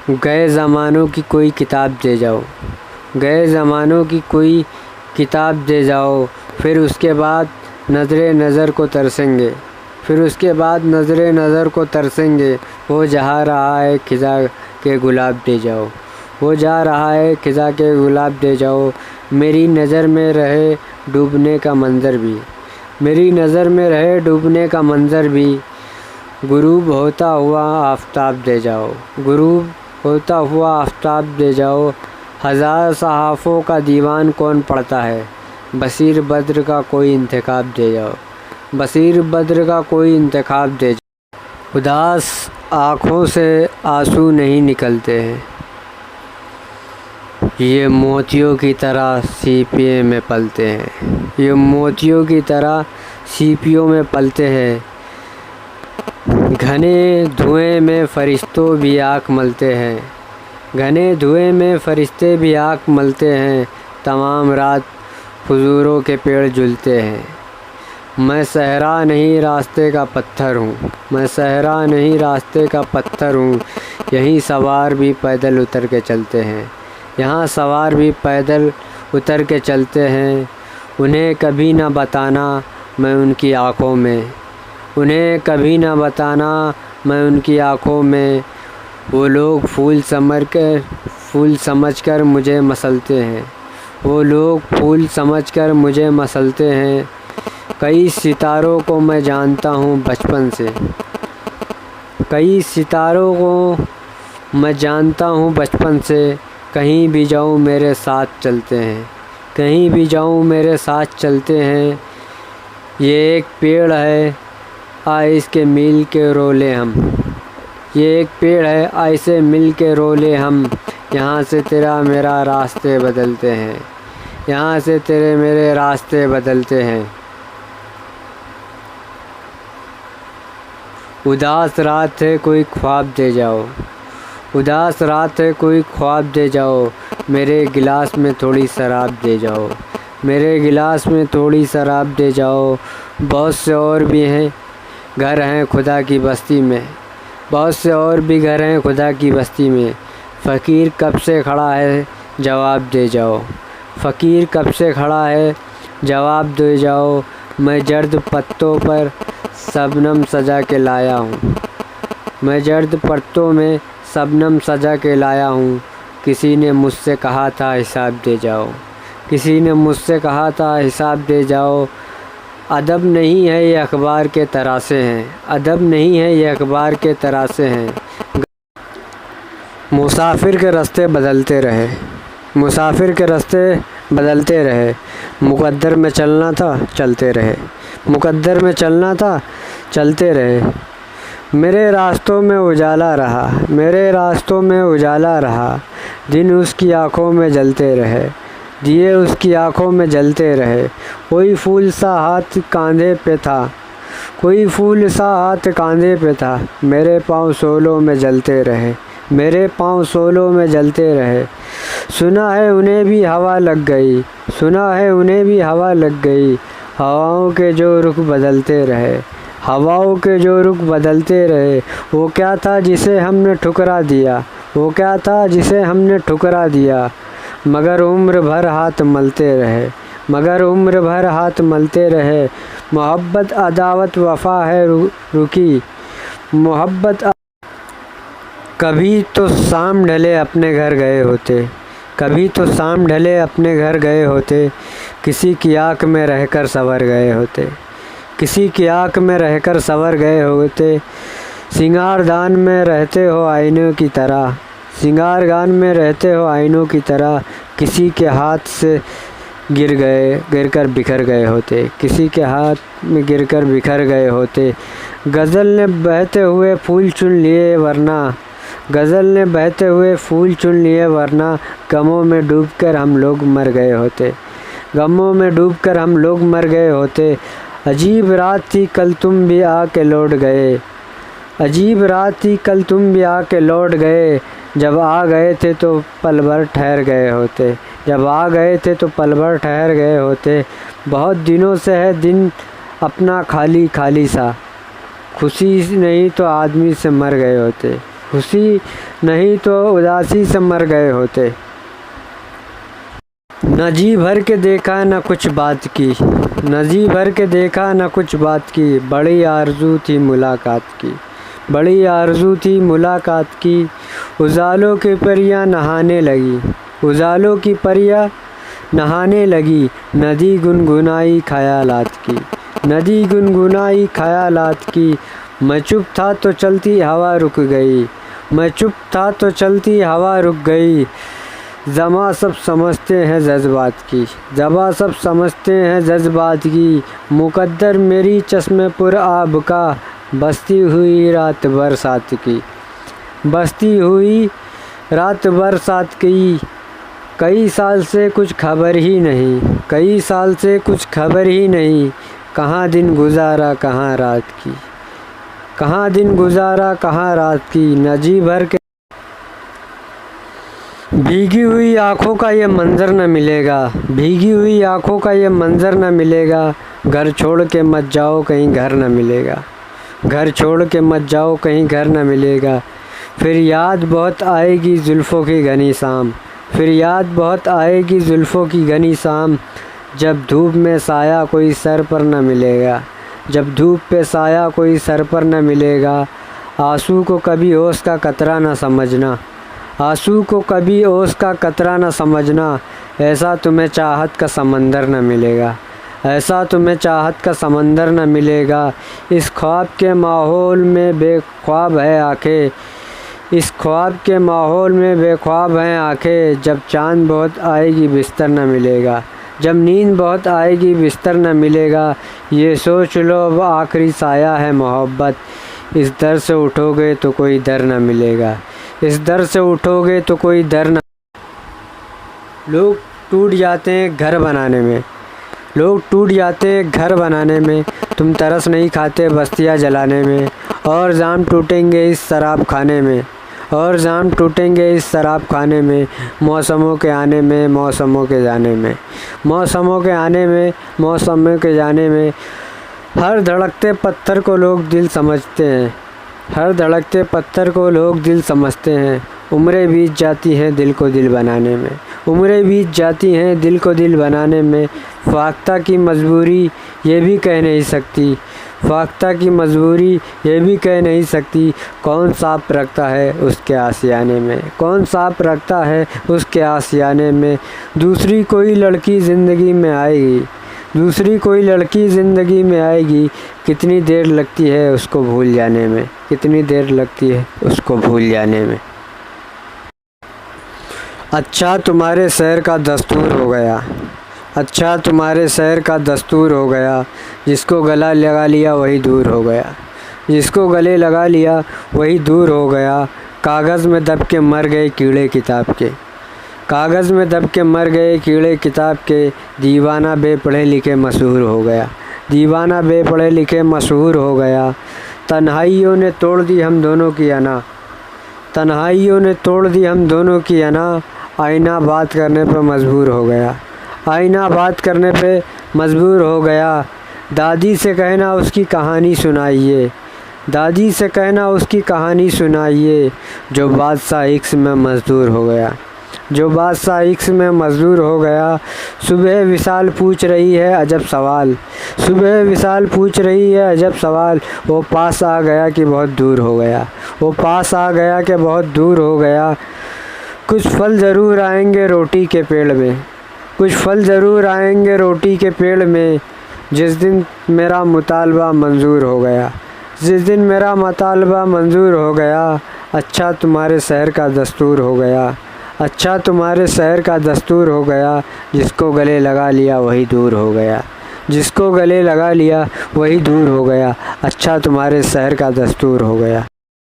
گئے زمانوں کی کوئی کتاب دے جاؤ، گئے زمانوں کی کوئی کتاب دے جاؤ، پھر اس کے بعد نظر کو ترسیں گے، پھر اس کے بعد نظر کو ترسیں گے۔ وہ جہاں رہا ہے خزاں کے گلاب دے جاؤ، وہ جا رہا ہے خزاں کے گلاب دے جاؤ۔ میری نظر میں رہے ڈوبنے کا منظر بھی، میری نظر میں رہے ڈوبنے کا منظر بھی۔ غروب ہوتا ہوا آفتاب دے جاؤ، غروب ہوتا ہوا آفتاب دے جاؤ۔ ہزار صحافوں کا دیوان کون پڑھتا ہے، بصیر بدر کا کوئی انتخاب دے جاؤ، بصیر بدر کا کوئی انتخاب دے جاؤ۔ اداس آنکھوں سے آنسو نہیں نکلتے ہیں، یہ موتیوں کی طرح سیپیوں میں پلتے ہیں، یہ موتیوں کی طرح سیپیوں میں پلتے ہیں۔ گھنے دھوئیں میں فرشتوں بھی آنکھ ملتے ہیں، گھنے دھوئیں میں فرشتے بھی آنکھ ملتے ہیں۔ تمام رات کھجوروں کے پیڑ جھولتے ہیں۔ میں صحرا نہیں راستے کا پتھر ہوں، میں صحرا نہیں راستے کا پتھر ہوں۔ یہیں سوار بھی پیدل اتر کے چلتے ہیں، یہاں سوار بھی پیدل اتر کے چلتے ہیں۔ انہیں کبھی نہ بتانا میں ان کی آنکھوں میں، انہیں کبھی نہ بتانا میں ان کی آنکھوں میں۔ وہ لوگ پھول سمجھ کر مجھے مسلتے ہیں، وہ لوگ پھول سمجھ کر مجھے مسلتے ہیں۔ کئی ستاروں کو میں جانتا ہوں بچپن سے، کئی ستاروں کو میں جانتا ہوں بچپن سے۔ کہیں بھی جاؤں میرے ساتھ چلتے ہیں، کہیں بھی جاؤں میرے ساتھ چلتے ہیں۔ یہ ایک پیڑ ہے آئے اس کے مل کے رولے ہم، یہ ایک پیڑ ہے آئے سے مل کے رولے ہم۔ یہاں سے تیرا میرا راستے بدلتے ہیں، یہاں سے تیرے میرے راستے بدلتے ہیں۔ اداس رات ہے کوئی خواب دے جاؤ، اداس رات ہے کوئی خواب دے جاؤ۔ میرے گلاس میں تھوڑی شراب دے جاؤ، میرے گلاس میں تھوڑی شراب دے جاؤ۔ بہت سے اور بھی ہیں گھر ہیں خدا کی بستی میں، بہت سے اور بھی گھر ہیں خدا کی بستی میں۔ فقیر کب سے کھڑا ہے جواب دے جاؤ، فقیر کب سے کھڑا ہے جواب دے جاؤ۔ میں زرد پتوں پر شبنم سجا کے لایا ہوں، میں زرد پتوں میں شبنم سجا کے لایا ہوں۔ کسی نے مجھ سے کہا تھا حساب دے جاؤ، کسی نے مجھ سے کہا تھا حساب دے جاؤ۔ ادب نہیں ہے یہ اخبار کے تراشے ہیں، ادب نہیں ہے یہ اخبار کے تراشے ہیں۔ مسافر کے راستے بدلتے رہے، مسافر کے راستے بدلتے رہے۔ مقدر میں چلنا تھا چلتے رہے، مقدر میں چلنا تھا چلتے رہے۔ میرے راستوں میں اجالا رہا، میرے راستوں میں اجالا رہا۔ دن اس کی آنکھوں میں جلتے رہے، دیے اس کی آنکھوں میں جلتے رہے۔ کوئی پھول سا ہاتھ کاندھے پہ تھا، کوئی پھول سا ہاتھ کاندھے پہ تھا۔ میرے پاؤں سولوں میں جلتے رہے، میرے پاؤں سولوں میں جلتے رہے۔ سنا ہے انہیں بھی ہوا لگ گئی، سنا ہے انہیں بھی ہوا لگ گئی۔ ہواؤں کے جو رخ بدلتے رہے، ہواؤں کے جو رخ بدلتے رہے۔ وہ کیا تھا جسے ہم نے ٹھکرا دیا، وہ کیا تھا جسے ہم نے ٹھکرا دیا۔ مگر عمر بھر ہاتھ ملتے رہے، مگر عمر بھر ہاتھ ملتے رہے۔ محبت عداوت وفا ہے رکی، محبت کبھی تو شام ڈھلے اپنے گھر گئے ہوتے، کبھی تو شام ڈھلے اپنے گھر گئے ہوتے۔ کسی کی آنکھ میں رہ کر سنور گئے ہوتے، کسی کی آنکھ میں رہ کر سنور گئے ہوتے۔ سنگار دان میں رہتے ہو آئینوں کی طرح، سنگار دان میں رہتے ہو آئینوں کی طرح۔ کسی کے ہاتھ سے گر کر بکھر گئے ہوتے، کسی کے ہاتھ میں گر کر بکھر گئے ہوتے۔ غزل نے بہتے ہوئے پھول چن لیے ورنہ، غزل نے بہتے ہوئے پھول چن لیے ورنہ۔ غموں میں ڈوب کر ہم لوگ مر گئے ہوتے، غموں میں ڈوب کر ہم لوگ مر گئے ہوتے۔ عجیب رات تھی کل تم بھی آ کے لوٹ گئے، عجیب رات تھی کل تم بھی آ کے لوٹ گئے۔ جب آ گئے تھے تو پل بھر ٹھہر گئے ہوتے، جب آ گئے تھے تو پل بھر ٹھہر گئے ہوتے۔ بہت دنوں سے ہے دن اپنا خالی خالی سا، خوشی نہیں تو آدمی سے مر گئے ہوتے، खुशी नहीं तो उदासी से मर गए होते। न जी भर के देखा न कुछ बात की, न जी भर के देखा न कुछ बात की, बड़ी आरज़ू थी मुलाकात की, बड़ी आरज़ू थी मुलाकात की। उजालों की परियां नहाने लगी, उजालों की परियां नहाने लगी, नदी गुनगुनाई ख़यालात की, नदी गुनगुनाई ख़यालात की। मैं चुप था तो चलती हवा रुक गई, मैं चुप था तो चलती हवा रुक गई। ज़मा सब समझते हैं जज्बात की, ज़मा सब समझते हैं जज्बात की। मुक़द्दर मेरी चश्मे पुर आब का, बसती हुई रात बरसात की, बसती हुई रात बरसात की। कई साल से कुछ खबर ही नहीं, कई साल से कुछ खबर ही नहीं। कहाँ दिन गुजारा कहाँ रात की, कहाँ दिन गुजारा कहाँ रात की। न जी भर के भीगी हुई आँखों का ये मंज़र न मिलेगा, भीगी हुई आँखों का ये मंज़र न मिलेगा। घर छोड़ के मत जाओ कहीं घर न मिलेगा, घर छोड़ के मत जाओ कहीं घर न मिलेगा। फिर याद बहुत आएगी जुल्फ़ों की घनी शाम, फिर याद बहुत आएगी जुल्फ़ों की घनी शाम। जब धूप में साया कोई सर पर न मिलेगा, जब धूप पे साया कोई सर पर न मिलेगा। आंसू को कभी ओस का कतरा न समझना, आंसू को कभी ओस का कतरा न समझना। ऐसा तुम्हें चाहत का समंदर न मिलेगा, ऐसा तुम्हें चाहत का समंदर न मिलेगा। इस ख्वाब के माहौल में बेख्वाब है आँखें, इस ख्वाब के माहौल में बेख्वाब हैं आँखें। जब चाँद बहुत आएगी बिस्तर न मिलेगा, जब नींद बहुत आएगी बिस्तर न मिलेगा। ये सोच लो अब आखिरी साया है मोहब्बत, इस दर से उठोगे तो कोई दर न मिलेगा, इस दर से उठोगे तो कोई दर न। लोग टूट जाते हैं घर बनाने में, लोग टूट जाते हैं घर बनाने में। तुम तरस नहीं खाते बस्तियाँ जलाने में, और जाम टूटेंगे इस शराब खाने में, और जाम टूटेंगे इस शराब खाने में। मौसमों के आने में मौसमों के जाने में, मौसमों के आने में मौसमों के जाने में। हर धड़कते पत्थर को लोग दिल समझते हैं, हर धड़कते पत्थर को लोग दिल समझते हैं। उम्रें बीत जाती हैं दिल को दिल बनाने में, उम्रें बीत जाती हैं दिल को दिल बनाने में। फाख्ता की मजबूरी ये भी कह नहीं सकती, फाख्ता की मजबूरी ये भी कह नहीं सकती। कौन सांप रखता है उसके आशियाने में, कौन सांप रखता है उसके आशियाने में। दूसरी कोई लड़की ज़िंदगी में आएगी, दूसरी कोई लड़की ज़िंदगी में आएगी। कितनी देर लगती है उसको भूल जाने में, कितनी देर लगती है उसको भूल जाने में। अच्छा तुम्हारे शहर का दस्तूर हो गया, अच्छा तुम्हारे शहर का दस्तूर हो गया। जिसको गला लगा लिया वही दूर हो गया, जिसको गले लगा लिया वही दूर हो गया। कागज़ में दब के मर गए कीड़े किताब के, कागज़ में दब के मर गए कीड़े किताब के। दीवाना बेपढ़े लिखे मशहूर हो गया, दीवाना बेपढ़े लिखे मशहूर हो गया। तन्हाइयों ने तोड़ दी हम दोनों की अना, तन्हाइयों ने तोड़ दी हम दोनों की अना। आईना बात करने पर मजबूर हो गया, आईना बात करने पे मजबूर हो गया। दादी से कहना उसकी कहानी सुनाइए, दादी से कहना उसकी कहानी सुनाइए। जो बादशाह इश्क़ में मजदूर हो गया, जो बादशाह इश्क़ में मजदूर हो गया। सुबह विशाल पूछ रही है अजब सवाल, सुबह विशाल पूछ रही है अजब सवाल। वो पास आ गया कि बहुत दूर हो गया, वो पास आ गया कि बहुत दूर हो गया। कुछ फल ज़रूर आएंगे रोटी के पेड़ में, कुछ फल ज़रूर आएंगे रोटी के पेड़ में। जिस दिन मेरा मुतालबा मंजूर हो गया, जिस दिन मेरा मुतालबा मंजूर हो गया। अच्छा तुम्हारे शहर का दस्तूर हो गया, अच्छा तुम्हारे शहर का दस्तूर हो गया। जिसको गले लगा लिया वही दूर हो गया, जिसको गले लगा लिया वही दूर हो गया। अच्छा तुम्हारे शहर का दस्तूर हो गया।